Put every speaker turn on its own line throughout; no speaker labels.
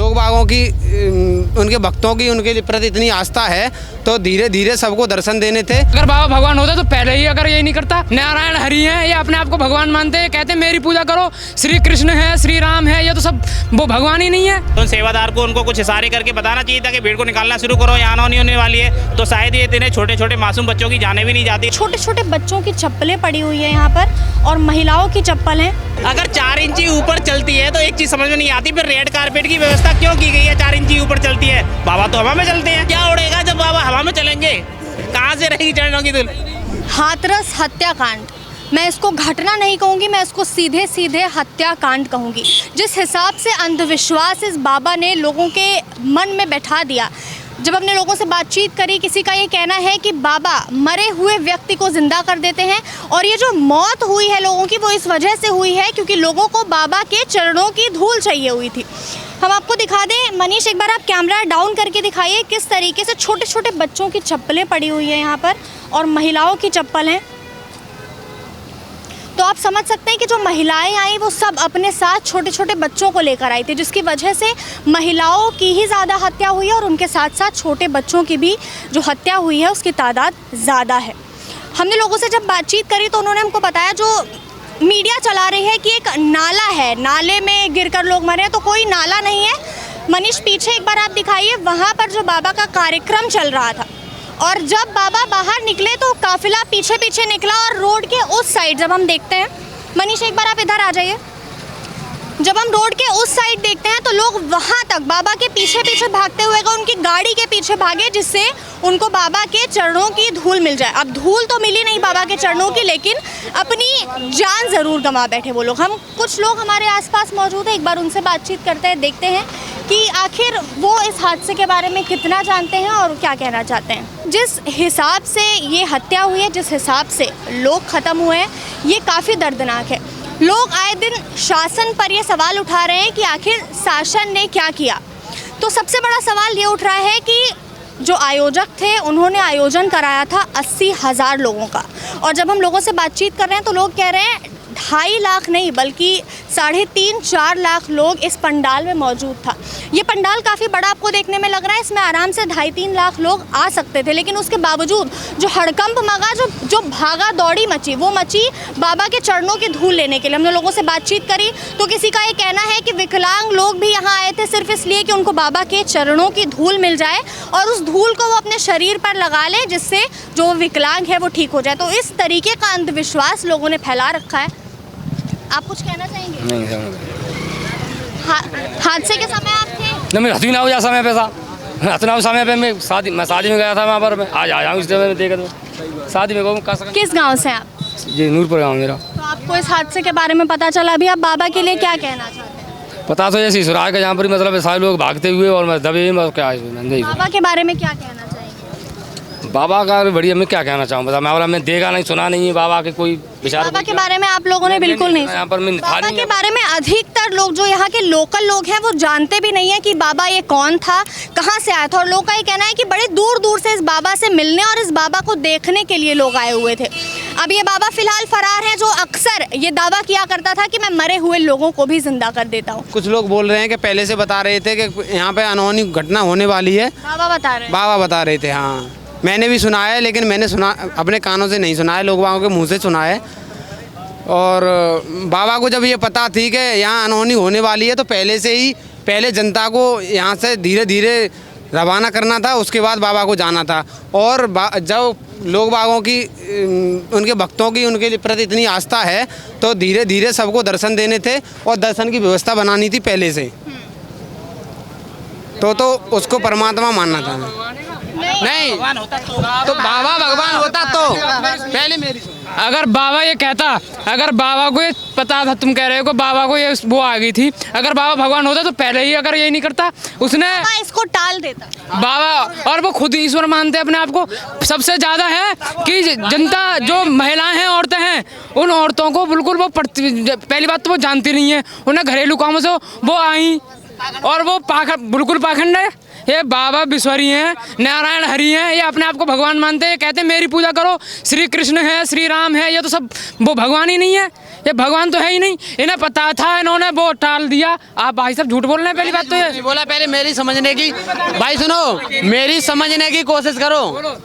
लोग बागों की उनके भक्तों की उनके प्रति इतनी आस्था है तो धीरे धीरे सबको दर्शन देने थे।
अगर बाबा भगवान होता तो पहले ही अगर यही नहीं करता। नारायण हरि हैं, ये अपने आप को भगवान मानते हैं, कहते हैं मेरी पूजा करो, श्री कृष्ण है, श्री राम है, ये तो सब वो भगवान ही नहीं है।
तो सेवादार को उनको कुछ इशारे करके बताना चाहिए था कि भीड़ को निकालना शुरू करो, यहाँ नहीं होने वाली है, तो शायद ये इतने छोटे छोटे मासूम बच्चों की जाने भी नहीं जाती।
छोटे छोटे बच्चों की चप्पलें पड़ी हुई है यहाँ पर और महिलाओं की चप्पल है।
अगर 4 इंची ऊपर चलती है तो एक चीज समझ में नहीं आती, फिर रेड कारपेट की व्यवस्था क्यों की गई है? 4 इंची ऊपर चलती है, बाबा तो हवा में चलते हैं, क्या उड़ेगा जब बाबा हवा में चलेंगे? कहाँ से रहेगी चरणों की धूल?
हाथरस हत्याकांड, मैं इसको घटना नहीं कहूँगी, मैं इसको सीधे सीधे हत्याकांड कहूँगी। जिस हिसाब से अंधविश्वास इस बाबा ने लोगों के मन में बैठा दिया। जब हमने लोगों से बातचीत करी, किसी का ये कहना है कि बाबा मरे हुए व्यक्ति को जिंदा कर देते हैं और ये जो मौत हुई है लोगों की वो इस वजह से हुई है क्योंकि लोगों को बाबा के चरणों की धूल चाहिए हुई थी। हम आपको दिखा दें, मनीष एक बार आप कैमरा डाउन करके दिखाइए किस तरीके से छोटे छोटे बच्चों की चप्पलें पड़ी हुई है यहाँ पर और महिलाओं की चप्पल हैं। तो आप समझ सकते हैं कि जो महिलाएं आई वो सब अपने साथ छोटे छोटे बच्चों को लेकर आई थी, जिसकी वजह से महिलाओं की ही ज़्यादा हत्या हुई है और उनके साथ साथ छोटे बच्चों की भी जो हत्या हुई है उसकी तादाद ज़्यादा है। हमने लोगों से जब बातचीत करी तो उन्होंने हमको बताया जो मीडिया चला रही है कि एक नाला है, नाले में गिरकर लोग मरे हैं, तो कोई नाला नहीं है। मनीष पीछे एक बार आप दिखाइए, वहाँ पर जो बाबा का कार्यक्रम चल रहा था और जब बाबा बाहर निकले तो काफिला पीछे पीछे निकला और रोड के उस साइड जब हम देखते हैं, मनीष एक बार आप इधर आ जाइए, जब हम रोड के उस साइड देखते हैं तो लोग वहाँ तक बाबा के पीछे पीछे भागते हुए गए, उनकी गाड़ी के पीछे भागे जिससे उनको बाबा के चरणों की धूल मिल जाए। अब धूल तो मिली नहीं बाबा के चरणों की, लेकिन अपनी जान ज़रूर गंवा बैठे वो लोग। हम कुछ लोग हमारे आसपास मौजूद हैं, एक बार उनसे बातचीत करते हैं, देखते हैं कि आखिर वो इस हादसे के बारे में कितना जानते हैं और क्या कहना चाहते हैं। जिस हिसाब से ये हत्या हुई है, जिस हिसाब से लोग ख़त्म हुए हैं, ये काफ़ी दर्दनाक है। लोग आए दिन शासन पर ये सवाल उठा रहे हैं कि आखिर शासन ने क्या किया। तो सबसे बड़ा सवाल ये उठ रहा है कि जो आयोजक थे उन्होंने आयोजन कराया था 80,000 लोगों का और जब हम लोगों से बातचीत कर रहे हैं तो लोग कह रहे हैं 2.5 लाख नहीं बल्कि 3.5-4 लाख लोग इस पंडाल में मौजूद था। ये पंडाल काफ़ी बड़ा आपको देखने में लग रहा है, इसमें आराम से 2.5-3 लाख लोग आ सकते थे, लेकिन उसके बावजूद जो हड़कंप मगा, जो भागा दौड़ी मची, वो मची बाबा के चरणों की धूल लेने के लिए। हमने लोगों से बातचीत करी तो किसी का ये कहना है कि विकलांग लोग भी यहाँ आए थे सिर्फ इसलिए कि उनको बाबा के चरणों की धूल मिल जाए और उस धूल को वो अपने शरीर पर लगा ले जिससे जो विकलांग है वो ठीक हो जाए। तो इस तरीके का अंधविश्वास लोगों ने फैला रखा है। आप कुछ कहना चाहेंगे?
नहीं
हादसे के समय आप थे?
नहीं, मैं हथी ना हो जा समय पे साहब, समय पे मैं शादी में गया था वहाँ पर, मैं आज आया हूँ इस समय में देखा तो शादी में कहूँ।
किस गांव से आप?
जी नूरपुर गाँव मेरा।
तो आपको इस हादसे के बारे में पता चला, अभी आप बाबा के लिए क्या कहना चाहते हैं?
पता तो ऐसी सुराग के यहाँ पर मतलब सारे लोग भागते हुए और मैं दबे में क्या नहीं।
बाबा के बारे में क्या कहना चाहेंगे?
बाबा का बढ़िया, मैं क्या कहना चाहूँ बता, मैं देखा नहीं सुना नहीं है बाबा के कोई विचार।
बाबा के बारे में आप लोगों ने बिल्कुल नहीं
यहाँ पर मैं
बाबा के बारे में अधिकतर लोग जो यहाँ के लोकल लोग हैं वो जानते भी नहीं है कि बाबा ये कौन था, कहाँ से आया था। और लोगों का ये कहना है कि बड़े दूर दूर से इस बाबा से मिलने और इस बाबा को देखने के लिए लोग आए हुए थे। अब ये बाबा फिलहाल फरार है, जो अक्सर ये दावा किया करता था कि मैं मरे हुए लोगों को भी जिंदा कर देता हूँ।
कुछ लोग बोल रहे हैं कि पहले से बता रहे थे कि यहाँ पे अनहोनी घटना होने वाली है, बाबा बता रहे थे। हाँ, मैंने भी सुना है, लेकिन मैंने सुना अपने कानों से नहीं सुना है, लोग बागों के मुंह से सुना है। और बाबा को जब ये पता थी कि यहाँ अनहोनी होने वाली है तो पहले जनता को यहाँ से धीरे धीरे रवाना करना था, उसके बाद बाबा को जाना था। और जब लोग बागों की उनके भक्तों की उनके प्रति इतनी आस्था है तो धीरे धीरे सबको दर्शन देने थे और दर्शन की व्यवस्था बनानी थी पहले से। तो उसको परमात्मा मानना था। नहीं तो बाबा भगवान होता तो पहले मेरी
अगर बाबा ये कहता, अगर बाबा को ये पता था, तुम कह रहे हो कि बाबा को ये वो आ गई थी, अगर बाबा भगवान होता तो पहले ही अगर ये नहीं करता, उसने
इसको टाल देता
बाबा। और वो खुद ईश्वर मानते हैं अपने आप को। सबसे ज़्यादा है कि जनता जो महिलाएं हैं, औरतें हैं, उन औरतों को बिल्कुल वो पहली बात तो वो जानती नहीं है, उन्हें घरेलू कामों से वो आई और वो बिल्कुल पाखंड है। ये बाबा विश्वरी हैं, नारायण हरि हैं, ये अपने आप को भगवान मानते हैं, कहते हैं मेरी पूजा करो, श्री कृष्ण है, श्री राम है, ये तो सब वो भगवान ही नहीं है, ये भगवान तो है ही नहीं। इन्हें पता था, इन्होंने वो टाल दिया। आप भाई साहब झूठ बोल रहे हैं, पहली बात तो ये
बोला। पहले मेरी समझने की, भाई सुनो, मेरी समझने की कोशिश करो।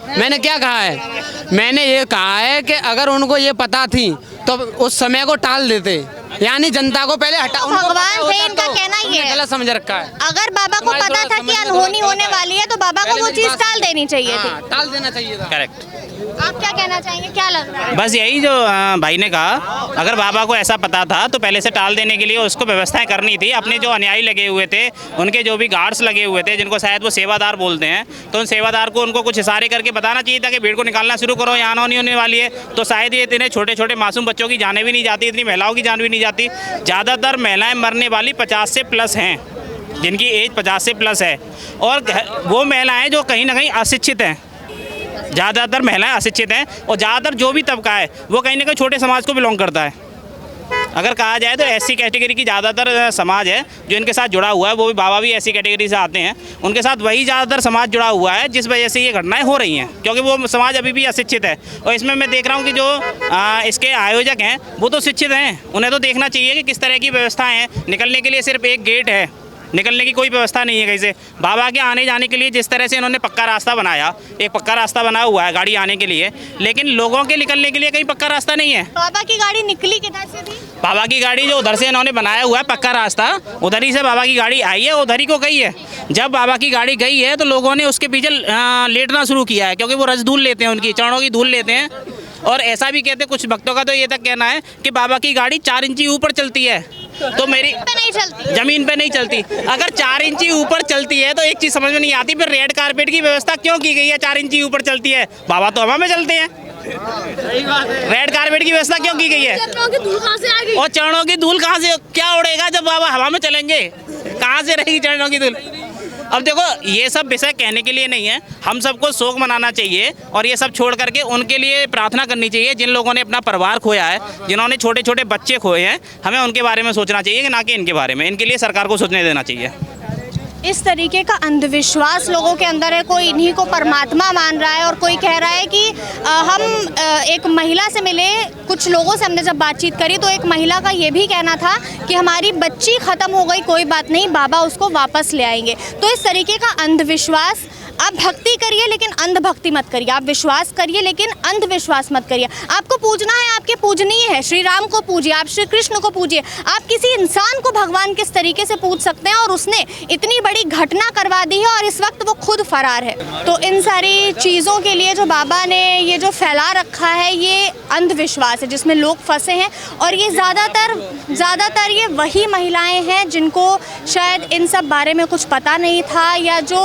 मैंने क्या कहा है? मैंने ये कहा है कि अगर उनको ये पता थी तो उस समय को टाल देते, यानी जनता को पहले हटा।
भगवान थे, इनका कहना ही है।
गलत समझ रखा है।
अगर बाबा को पता था कि अनहोनी होने वाली है तो बाबा को वो चीज टाल देनी चाहिए थी।
टाल देना चाहिए था।
करेक्ट।
आप क्या कहना चाहेंगे, क्या लग रहा है?
बस यही जो भाई ने कहा, अगर बाबा को ऐसा पता था तो पहले से टाल देने के लिए उसको व्यवस्थाएं करनी थी। अपने जो अनुयायी लगे हुए थे, उनके जो भी गार्ड्स लगे हुए थे, जिनको शायद वो सेवादार बोलते हैं, तो उन सेवादार को उनको कुछ इशारे करके बताना चाहिए था कि भीड़ को निकालना शुरू करो, यहाँ अनहोनी होने वाली है। तो शायद ये इतने छोटे छोटे मासूम बच्चों की जानें भी नहीं जाती, इतनी महिलाओं की जान भी नहीं जाती। ज़्यादातर महिलाएँ मरने वाली 50 से प्लस हैं, जिनकी एज 50 से प्लस है, और वो महिलाएँ जो कहीं ना कहीं अशिक्षित हैं। ज़्यादातर महिलाएं अशिक्षित हैं, और ज़्यादातर जो भी तबका है वो कहीं ना कहीं छोटे समाज को बिलोंग करता है। अगर कहा जाए तो एससी कैटेगरी की ज़्यादातर समाज है जो इनके साथ जुड़ा हुआ है। वो भी बाबा भी एससी कैटेगरी से आते हैं, उनके साथ वही ज़्यादातर समाज जुड़ा हुआ है, जिस वजह से ये घटनाएं हो रही हैं, क्योंकि वो समाज अभी भी अशिक्षित है। और इसमें मैं देख रहा हूँ कि जो इसके आयोजक हैं वो तो शिक्षित हैं, उन्हें तो देखना चाहिए कि किस तरह की व्यवस्थाएँ हैं। निकलने के लिए सिर्फ एक गेट है, निकलने की कोई व्यवस्था नहीं है कहीं से। बाबा के आने जाने के लिए जिस तरह से इन्होंने पक्का रास्ता बनाया, एक पक्का रास्ता बना हुआ है गाड़ी आने के लिए, लेकिन लोगों के निकलने के लिए कहीं पक्का रास्ता नहीं है।
बाबा की गाड़ी निकली किधर से थी?
बाबा की गाड़ी जो उधर से इन्होंने बनाया हुआ है पक्का रास्ता, उधर ही से बाबा की गाड़ी आई है, उधर ही को गई है। जब बाबा की गाड़ी गई है तो लोगों ने उसके पीछे लेटना शुरू किया है, क्योंकि वो रज धूल लेते हैं, उनकी चरणों की धूल लेते हैं। और ऐसा भी कहते हैं कुछ भक्तों का तो ये तक कहना है कि बाबा की गाड़ी 4 इंची ऊपर चलती है, तो मेरी
नहीं चलती,
जमीन पे नहीं चलती। अगर 4 इंची ऊपर चलती है तो एक चीज समझ में नहीं आती, फिर रेड कारपेट की व्यवस्था क्यों की गई है? 4 इंची ऊपर चलती है, बाबा तो हवा में चलते हैं, रेड कारपेट की व्यवस्था क्यों की गई है?
चरणों की धूल कहाँ से आ गई?
और चरणों की धूल कहाँ से क्या उड़ेगा जब बाबा हवा में चलेंगे? कहाँ से रहेगी चरणों की धूल? अब देखो, ये सब विषय कहने के लिए नहीं है, हम सबको शोक मनाना चाहिए और ये सब छोड़ करके उनके लिए प्रार्थना करनी चाहिए जिन लोगों ने अपना परिवार खोया है, जिन्होंने छोटे छोटे बच्चे खोए हैं। हमें उनके बारे में सोचना चाहिए कि ना कि इनके बारे में। इनके लिए सरकार को सोचने देना चाहिए।
इस तरीके का अंधविश्वास लोगों के अंदर है। कोई इन्हीं को परमात्मा मान रहा है और कोई कह रहा है कि हम एक महिला से मिले, कुछ लोगों से हमने जब बातचीत करी तो एक महिला का ये भी कहना था कि हमारी बच्ची ख़त्म हो गई, कोई बात नहीं, बाबा उसको वापस ले आएंगे। तो इस तरीके का अंधविश्वास, आप भक्ति करिए लेकिन अंधभक्ति मत करिए, आप विश्वास करिए लेकिन अंधविश्वास मत करिए। आपको पूजना है, आपके पूजनीय है, श्री राम को पूजिए, आप श्री कृष्ण को पूजिए। आप किसी इंसान को भगवान किस तरीके से पूज सकते हैं, और उसने इतनी बड़ी घटना करवा दी है और इस वक्त वो खुद फरार है। तो इन सारी चीज़ों के लिए जो बाबा ने ये जो फैला रखा है, ये अंधविश्वास है जिसमें लोग फंसे हैं। और ये ज़्यादातर ये वही महिलाएं हैं जिनको शायद इन सब बारे में कुछ पता नहीं था, या जो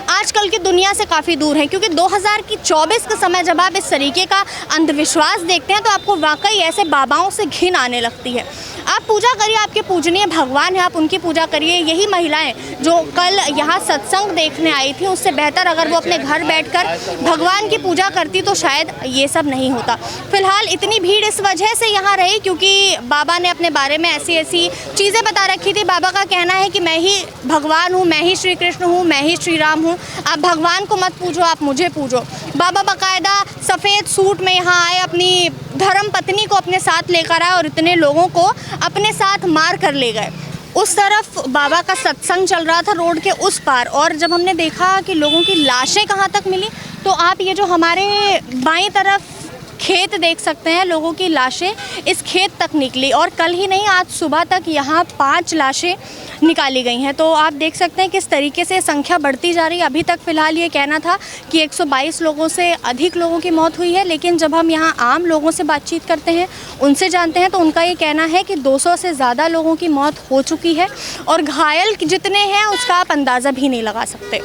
आजकल की दुनिया से काफ़ी दूर है। क्योंकि 2024 के समय जब आप इस तरीके का अंधविश्वास देखते हैं तो आपको वाकई ऐसे बाबाओं से घिन आने लगती है। आप पूजा करिए, आपके पूजनीय भगवान है, आप उनकी पूजा करिए। यही महिलाएं जो कल यहाँ सत्संग देखने आई थी, उससे बेहतर अगर वो अपने घर बैठकर भगवान की पूजा करती तो शायद ये सब नहीं होता। फिलहाल इतनी भीड़ इस वजह से यहाँ रही क्योंकि बाबा ने अपने बारे में ऐसी ऐसी चीज़ें बता रखी थी। बाबा का कहना है कि मैं ही भगवान हूँ, मैं ही श्री कृष्ण हूँ, मैं ही श्री राम हूँ, आप भगवान को मत पूजो, आप मुझे पूजो। बाबा बाकायदा सफ़ेद सूट में यहाँ आए, अपनी धर्म पत्नी को अपने साथ लेकर आए और इतने लोगों को अपने साथ मार कर ले गए। उस तरफ बाबा का सत्संग चल रहा था रोड के उस पार, और जब हमने देखा कि लोगों की लाशें कहाँ तक मिली, तो आप ये जो हमारे बाईं तरफ खेत देख सकते हैं, लोगों की लाशें इस खेत तक निकली। और कल ही नहीं, आज सुबह तक यहाँ 5 लाशें निकाली गई हैं। तो आप देख सकते हैं किस तरीके से संख्या बढ़ती जा रही है। अभी तक फ़िलहाल ये कहना था कि 122 लोगों से अधिक लोगों की मौत हुई है, लेकिन जब हम यहाँ आम लोगों से बातचीत करते हैं, उनसे जानते हैं, तो उनका ये कहना है कि 200 से ज़्यादा लोगों की मौत हो चुकी है और घायल जितने हैं उसका आप अंदाज़ा भी नहीं लगा सकते।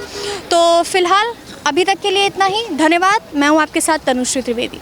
तो फ़िलहाल अभी तक के लिए इतना ही। धन्यवाद। मैं हूँ आपके साथ तनुश्री त्रिवेदी।